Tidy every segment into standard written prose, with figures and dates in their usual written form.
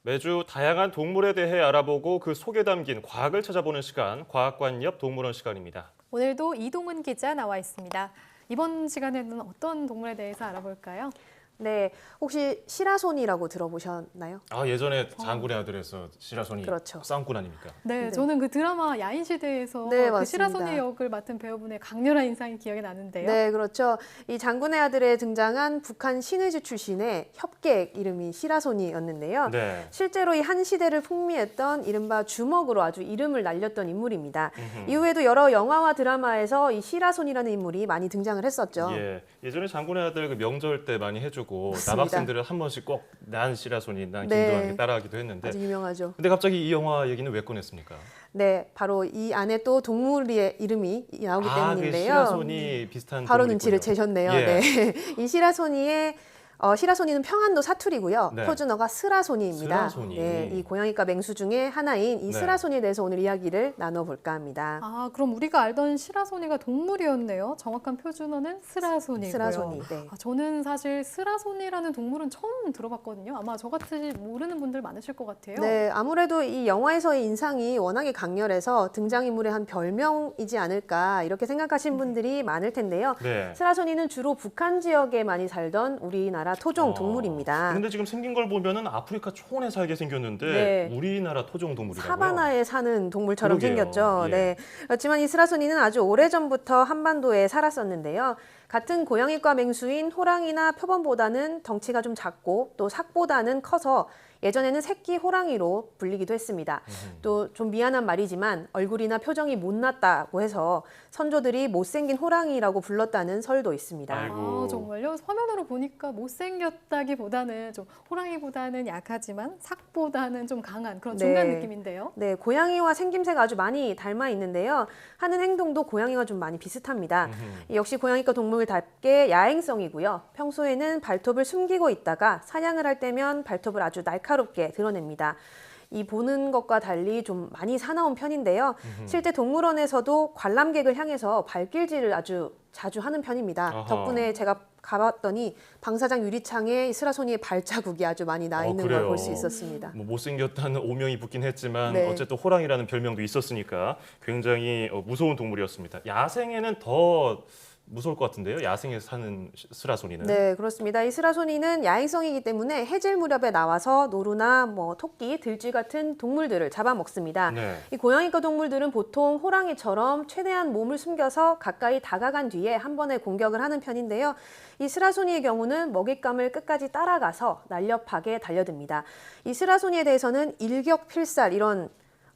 매주 다양한 동물에 대해 알아보고 그 속에 담긴 과학을 찾아보는 시간, 과학관 옆 동물원 시간입니다. 오늘도 이동훈 기자 나와 있습니다. 이번 시간에는 어떤 동물에 대해서 알아볼까요? 네, 혹시 시라소니라고 들어보셨나요? 예전에 장군의 아들에서 시라소니 그렇죠. 싸움꾼 아닙니까? 네, 네. 저는 그 드라마 야인시대에서 네, 그 맞습니다. 시라소니 역을 맡은 배우분의 강렬한 인상이 기억이 나는데요. 네, 그렇죠. 이 장군의 아들에 등장한 북한 신의주 출신의 협객 이름이 시라소니였는데요. 네. 실제로 이 한 시대를 풍미했던 이른바 주먹으로 아주 이름을 날렸던 인물입니다. 음흠. 이후에도 여러 영화와 드라마에서 이 시라소니라는 인물이 많이 등장을 했었죠. 예전에 장군의 아들 그 명절 때 많이 해주고 맞습니다. 남학생들은 한 번씩 꼭 난 시라소니, 난 네. 김도환 따라하기도 했는데 아주 유명하죠. 근데 갑자기 이 영화 얘기는 왜 꺼냈습니까? 네, 바로 이 안에 또 동물의 이름이 나오기 그 때문인데요. 시라소니 비슷한 바로 동물이 눈치를 있군요. 채셨네요. 예. 네. 이 시라소니는 평안도 사투리고요. 네. 표준어가 스라소니입니다. 스라소니. 네, 이 고양이과 맹수 중에 하나인 이 네. 스라소니에 대해서 오늘 이야기를 나눠볼까 합니다. 아, 그럼 우리가 알던 시라소니가 동물이었네요. 정확한 표준어는 스라소니고요. 스라소니. 네. 저는 사실 스라소니라는 동물은 처음 들어봤거든요. 아마 저같이 모르는 분들 많으실 것 같아요. 네, 아무래도 이 영화에서의 인상이 워낙에 강렬해서 등장인물의 한 별명이지 않을까 이렇게 생각하신 분들이 많을 텐데요. 네. 스라소니는 주로 북한 지역에 많이 살던 우리나라 토종 동물입니다. 근데 지금 생긴 걸 보면은 아프리카 초원에 살게 생겼는데 네. 우리나라 토종 동물이라고요? 사바나에 사는 동물처럼 그러게요. 생겼죠. 예. 네. 그렇지만 이 스라소니는 아주 오래전부터 한반도에 살았었는데요. 같은 고양이과 맹수인 호랑이나 표범보다는 덩치가 좀 작고 또 삭보다는 커서 예전에는 새끼 호랑이로 불리기도 했습니다. 또 좀 미안한 말이지만 얼굴이나 표정이 못났다고 해서 선조들이 못생긴 호랑이라고 불렀다는 설도 있습니다. 아이고. 아, 정말요? 화면으로 보니까 못생겼다기보다는 좀 호랑이보다는 약하지만 삭보다는 좀 강한 그런 중간 네. 느낌인데요. 네, 고양이와 생김새가 아주 많이 닮아 있는데요. 하는 행동도 고양이와 좀 많이 비슷합니다. 역시 고양이과 동물답게 야행성이고요. 평소에는 발톱을 숨기고 있다가 사냥을 할 때면 발톱을 아주 날카롭게 드러냅니다. 이 보는 것과 달리 좀 많이 사나운 편인데요. 실제 동물원에서도 관람객을 향해서 발길질을 아주 자주 하는 편입니다. 아하. 덕분에 제가 가봤더니 방사장 유리창에 이 스라소니의 발자국이 아주 많이 나 있는 걸 그래요? 볼 수 있었습니다. 뭐 못생겼다는 오명이 붙긴 했지만 네. 어쨌든 호랑이라는 별명도 있었으니까 굉장히 무서운 동물이었습니다. 야생에는 더 무서울 것 같은데요? 야생에서 사는 스라소니는. 네, 그렇습니다. 이 스라소니는 야행성이기 때문에 해질 무렵에 나와서 노루나 뭐 토끼, 들쥐 같은 동물들을 잡아먹습니다. 네. 이 고양이과 동물들은 보통 호랑이처럼 최대한 몸을 숨겨서 가까이 다가간 뒤에 한 번에 공격을 하는 편인데요. 이 스라소니의 경우는 먹잇감을 끝까지 따라가서 날렵하게 달려듭니다. 이 스라소니에 대해서는 일격필살 이런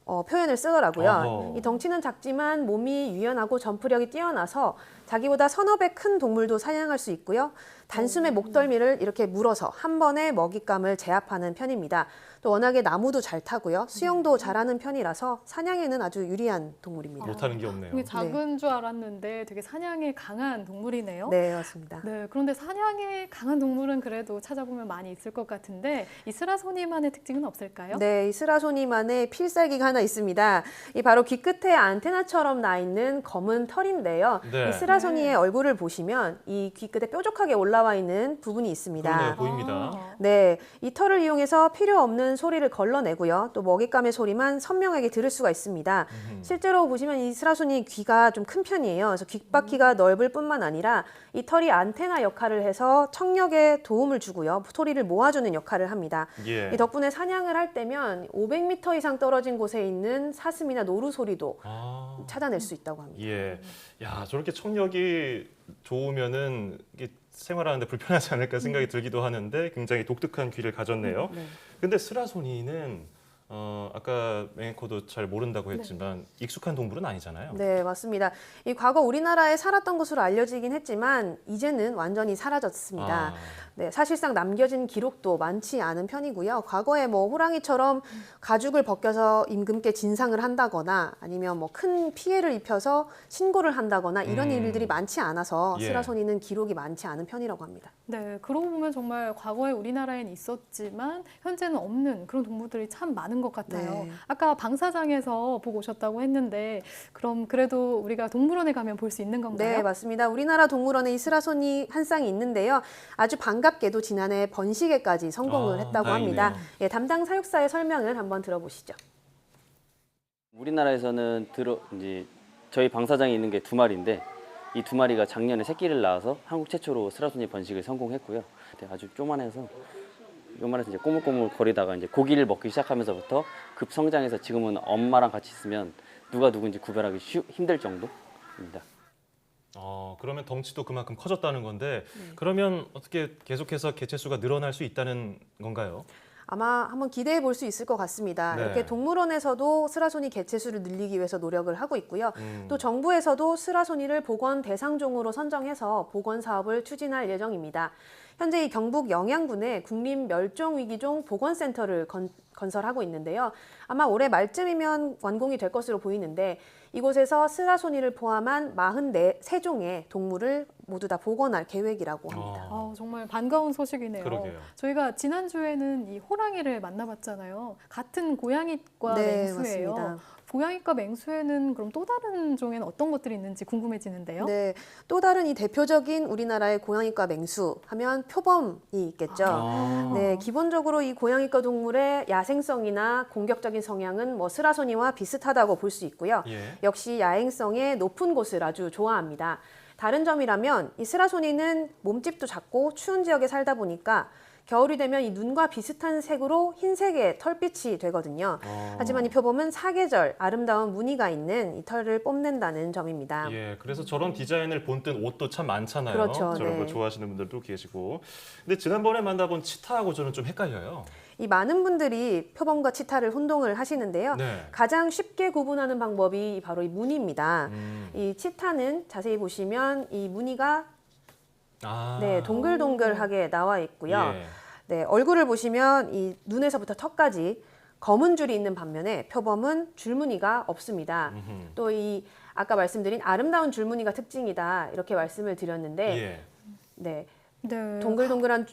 표현을 쓰더라고요. 어허. 이 덩치는 작지만 몸이 유연하고 점프력이 뛰어나서 자기보다 서너 배 큰 동물도 사냥할 수 있고요. 단숨에 목덜미를 이렇게 물어서 한 번에 먹잇감을 제압하는 편입니다. 또 워낙에 나무도 잘 타고요. 수영도 잘하는 편이라서 사냥에는 아주 유리한 동물입니다. 못하는 게 없네요. 되게 작은 줄 알았는데 되게 사냥에 강한 동물이네요. 네, 맞습니다. 네, 그런데 사냥에 강한 동물은 그래도 찾아보면 많이 있을 것 같은데 이 스라소니만의 특징은 없을까요? 네, 이 스라소니만의 필살기가 하나 있습니다. 이 바로 귀 끝에 안테나처럼 나 있는 검은 털인데요. 네. 이 스라소니의 얼굴을 보시면 이 귀 끝에 뾰족하게 올라와 있는 부분이 있습니다. 그러네요. 보입니다. 아, 네, 이 털을 이용해서 필요 없는 소리를 걸러내고요. 또 먹잇감의 소리만 선명하게 들을 수가 있습니다. 실제로 보시면 이 스라소니 귀가 좀 큰 편이에요. 그래서 귓바퀴가 넓을 뿐만 아니라 이 털이 안테나 역할을 해서 청력에 도움을 주고요. 소리를 모아주는 역할을 합니다. 예. 이 덕분에 사냥을 할 때면 500m 이상 떨어진 곳에 있는 사슴이나 노루 소리도 아. 찾아낼 수 있다고 합니다. 예. 야, 저렇게 청력이 좋으면은 이게 생활하는데 불편하지 않을까 생각이 들기도 하는데 굉장히 독특한 귀를 가졌네요. 네. 근데 스라소니는 아까 맹코도 잘 모른다고 했지만 익숙한 동물은 아니잖아요. 네, 맞습니다. 이 과거 우리나라에 살았던 것으로 알려지긴 했지만 이제는 완전히 사라졌습니다. 아. 네, 사실상 남겨진 기록도 많지 않은 편이고요. 과거에 뭐 호랑이처럼 가죽을 벗겨서 임금께 진상을 한다거나 아니면 뭐 큰 피해를 입혀서 신고를 한다거나 이런 일들이 많지 않아서 예. 스라소니는 기록이 많지 않은 편이라고 합니다. 네, 그러고 보면 정말 과거에 우리나라엔 있었지만 현재는 없는 그런 동물들이 참 많은 것 같아요. 네. 아까 방사장에서 보고 오셨다고 했는데 그럼 그래도 우리가 동물원에 가면 볼 수 있는 건가요? 네, 맞습니다. 우리나라 동물원에 이 스라소니 한 쌍이 있는데요. 아주 반갑 반갑게도 지난해 번식에까지 성공을 했다고 다행이네요. 합니다. 예, 담당 사육사의 설명을 한번 들어보시죠. 우리나라에서는 이제 저희 방사장에 있는 게 2마리인데 이 2마리가 작년에 새끼를 낳아서 한국 최초로 스라소니 번식을 성공했고요. 아주 요만해서 이제 꼬물꼬물 거리다가 이제 고기를 먹기 시작하면서부터 급성장해서 지금은 엄마랑 같이 있으면 누가 누군지 구별하기 힘들 정도입니다. 그러면 덩치도 그만큼 커졌다는 건데 그러면 어떻게 계속해서 개체수가 늘어날 수 있다는 건가요? 아마 한번 기대해 볼 수 있을 것 같습니다. 네. 이렇게 동물원에서도 스라소니 개체수를 늘리기 위해서 노력을 하고 있고요. 또 정부에서도 스라소니를 보건 대상종으로 선정해서 보건 사업을 추진할 예정입니다. 현재 이 경북 영양군에 국립멸종위기종 보건센터를 건설하고 있는데요. 아마 올해 말쯤이면 완공이 될 것으로 보이는데 이곳에서 스라소니를 포함한 43종의 동물을 모두 다 복원할 계획이라고 합니다. 정말 반가운 소식이네요. 그러게요. 저희가 지난주에는 이 호랑이를 만나봤잖아요. 같은 고양이과 맹수예요. 맞습니다. 고양이과 맹수에는 그럼 또 다른 종에는 어떤 것들이 있는지 궁금해지는데요. 네, 또 다른 이 대표적인 우리나라의 고양이과 맹수 하면 표범이 있겠죠. 네, 기본적으로 이 고양이과 동물의 야생성이나 공격적인 성향은 뭐 스라소니와 비슷하다고 볼 수 있고요. 예. 역시 야행성의 높은 곳을 아주 좋아합니다. 다른 점이라면 이 스라소니는 몸집도 작고 추운 지역에 살다 보니까 겨울이 되면 이 눈과 비슷한 색으로 흰색의 털빛이 되거든요. 하지만 이 표범은 사계절 아름다운 무늬가 있는 이 털을 뽐낸다는 점입니다. 예, 그래서 저런 디자인을 본뜬 옷도 참 많잖아요. 그렇죠, 저런 네. 걸 좋아하시는 분들도 계시고. 근데 지난번에 만나본 치타하고 저는 좀 헷갈려요. 이 많은 분들이 표범과 치타를 혼동을 하시는데요. 네. 가장 쉽게 구분하는 방법이 바로 이 무늬입니다. 이 치타는 자세히 보시면 이 무늬가 네, 동글동글하게 나와 있고요. 예. 네, 얼굴을 보시면 이 눈에서부터 턱까지 검은 줄이 있는 반면에 표범은 줄무늬가 없습니다. 또 이 아까 말씀드린 아름다운 줄무늬가 특징이다 이렇게 말씀을 드렸는데 예. 네, 네. 동글동글한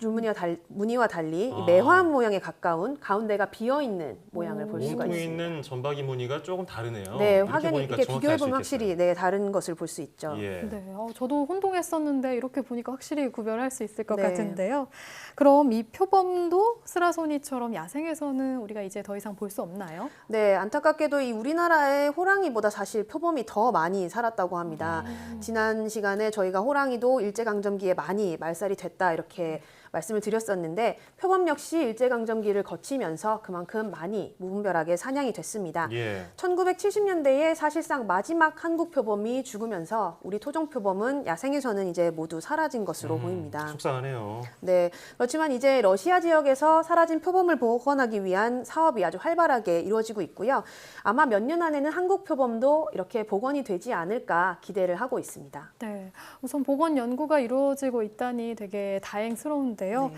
무늬와 달리 이 매화한 모양에 가까운 가운데가 비어 있는 모양을 볼 수가 몸통에 있습니다. 있는 전박이 무늬가 조금 다르네요. 네, 이렇게 확연히 보니까 이렇게 정확히 비교해 알수 보면 있겠어요. 확실히 네, 다른 것을 볼 수 있죠. 예. 네, 저도 혼동했었는데 이렇게 보니까 확실히 구별할 수 있을 것 네. 같은데요. 그럼 이 표범도 스라소니처럼 야생에서는 우리가 이제 더 이상 볼 수 없나요? 네, 안타깝게도 이 우리나라의 호랑이보다 사실 표범이 더 많이 살았다고 합니다. 지난 시간에 저희가 호랑이도 일제강점기에 많이 말살이 됐다 이렇게 말씀을 드렸었는데 표범 역시 일제강점기를 거치면서 그만큼 많이 무분별하게 사냥이 됐습니다. 예. 1970년대에 사실상 마지막 한국 표범이 죽으면서 우리 토종 표범은 야생에서는 이제 모두 사라진 것으로 보입니다. 속상하네요. 네, 그렇지만 이제 러시아 지역에서 사라진 표범을 복원하기 위한 사업이 아주 활발하게 이루어지고 있고요. 아마 몇 년 안에는 한국 표범도 이렇게 복원이 되지 않을까 기대를 하고 있습니다. 네, 우선 보건 연구가 이루어지고 있다니 되게 다행스러운데요. 네.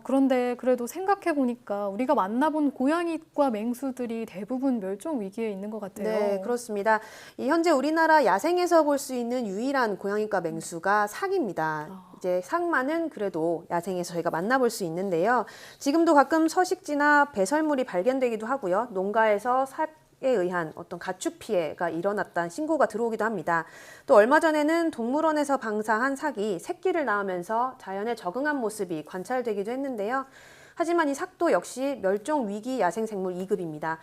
그런데 그래도 생각해 보니까 우리가 만나본 고양이과 맹수들이 대부분 멸종 위기에 있는 것 같아요. 네, 그렇습니다. 이 현재 우리나라 야생에서 볼 수 있는 유일한 고양이과 맹수가 삭입니다. 이제 삭만은 그래도 야생에서 저희가 만나볼 수 있는데요. 지금도 가끔 서식지나 배설물이 발견되기도 하고요. 농가에서 삭에 의한 어떤 가축 피해가 일어났다는 신고가 들어오기도 합니다. 또 얼마 전에는 동물원에서 방사한 삭이 새끼를 낳으면서 자연에 적응한 모습이 관찰되기도 했는데요. 하지만 이 삭도 역시 멸종 위기 야생생물 2급입니다.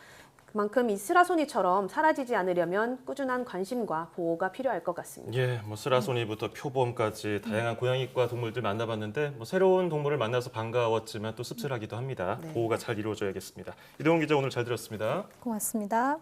그만큼 이 스라소니처럼 사라지지 않으려면 꾸준한 관심과 보호가 필요할 것 같습니다. 예, 뭐 스라소니부터 표범까지 다양한 고양이과 동물들 만나봤는데 뭐 새로운 동물을 만나서 반가웠지만 또 씁쓸하기도 합니다. 네. 보호가 잘 이루어져야겠습니다. 이동훈 기자 오늘 잘 들었습니다. 고맙습니다.